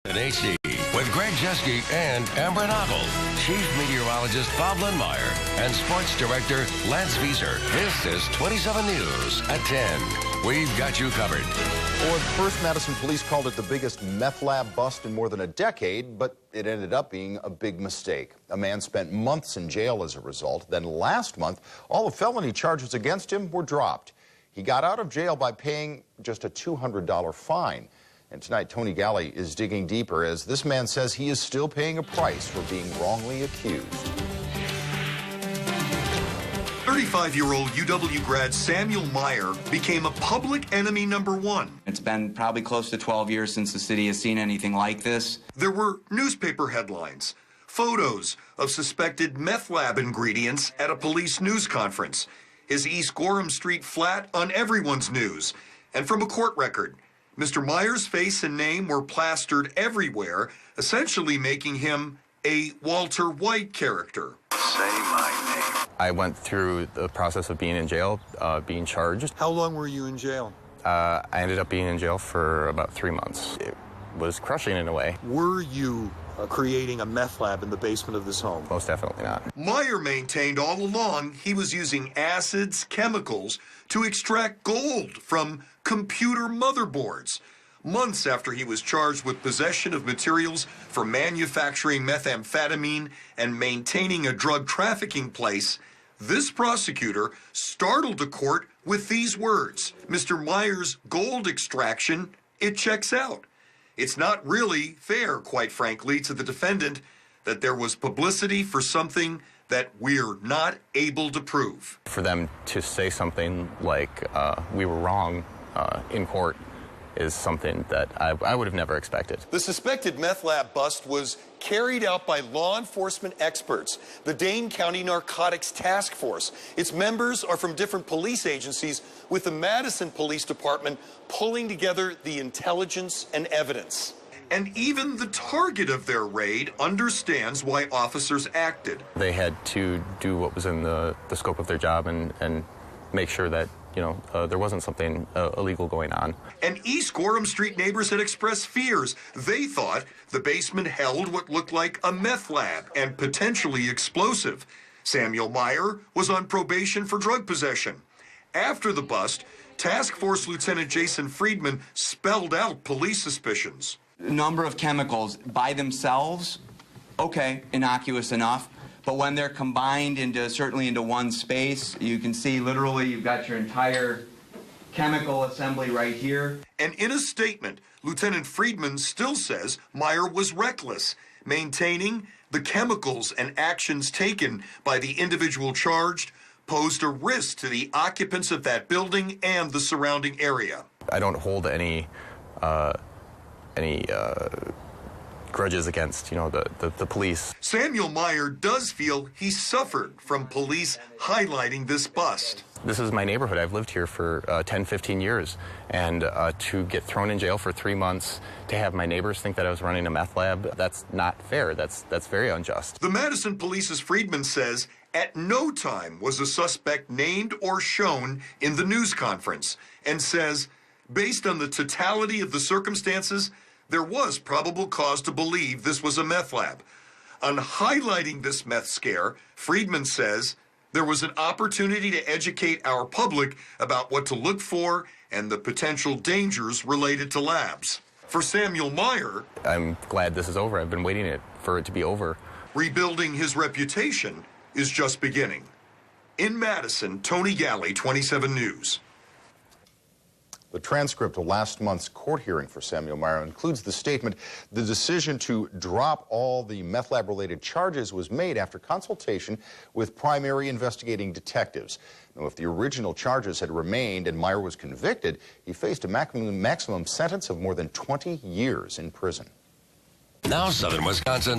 An AC with Greg Jeske and Amber Nagel, Chief Meteorologist Bob Lindmeyer, and Sports Director Lance Vieser. This is 27 News at 10. We've got you covered. Well, at first, Madison police called it the biggest meth lab bust in more than a decade, but it ended up being a big mistake. A man spent months in jail as a result. Then last month, all the felony charges against him were dropped. He got out of jail by paying just a $200 fine. And tonight, Tony Galley is digging deeper as this man says he is still paying a price for being wrongly accused. 35-year-old UW grad Samuel Meyer became a public enemy #1. It's been probably close to 12 years since the city has seen anything like this. There were newspaper headlines, photos of suspected meth lab ingredients at a police news conference, his East Gorham Street flat on everyone's news, and from a court record. Mr. Meyer's face and name were plastered everywhere, essentially making him a Walter White character. Say my name. I went through the process of being in jail, being charged. How long were you in jail? I ended up being in jail for about 3 months. It was crushing in a way. Were you creating a meth lab in the basement of this home? Most definitely not. Meyer maintained all along he was using acids, chemicals, to extract gold from computer motherboards. Months after he was charged with possession of materials for manufacturing methamphetamine and maintaining a drug trafficking place, this prosecutor startled the court with these words: Mr. Meyer's gold extraction, it checks out. It's not really fair, quite frankly, to the defendant that there was publicity for something that we're not able to prove. For them to say something like we were wrong in court is something that I would have never expected. The suspected meth lab bust was carried out by law enforcement experts, the Dane County Narcotics Task Force. Its members are from different police agencies, with the Madison Police Department pulling together the intelligence and evidence. And even the target of their raid understands why officers acted. They had to do what was in the scope of their job and make sure that there wasn't something illegal going on. And East Gorham Street neighbors had expressed fears. They thought the basement held what looked like a meth lab and potentially explosive. Samuel Meyer was on probation for drug possession. After the bust, Task Force Lieutenant Jason Friedman spelled out police suspicions. A number of chemicals by themselves, okay, innocuous enough. But when they're combined certainly into one space, you can see literally you've got your entire chemical assembly right here. And in a statement, Lieutenant Friedman still says Meyer was reckless, maintaining the chemicals and actions taken by the individual charged posed a risk to the occupants of that building and the surrounding area. I don't hold any grudges against, the police. Samuel Meyer does feel he suffered from police highlighting this bust. This is my neighborhood. I've lived here for 10, 15 years. And to get thrown in jail for 3 months, to have my neighbors think that I was running a meth lab, that's not fair. That's very unjust. The Madison Police's Friedman says at no time was a suspect named or shown in the news conference, and says, based on the totality of the circumstances, there was probable cause to believe this was a meth lab. On highlighting this meth scare, Friedman says there was an opportunity to educate our public about what to look for and the potential dangers related to labs. For Samuel Meyer, I'm glad this is over. I've been waiting for it to be over. Rebuilding his reputation is just beginning. In Madison, Tony Galley, 27 News. The transcript of last month's court hearing for Samuel Meyer includes the statement, the decision to drop all the meth lab-related charges was made after consultation with primary investigating detectives. Now, if the original charges had remained and Meyer was convicted, he faced a maximum sentence of more than 20 years in prison. Now Southern Wisconsin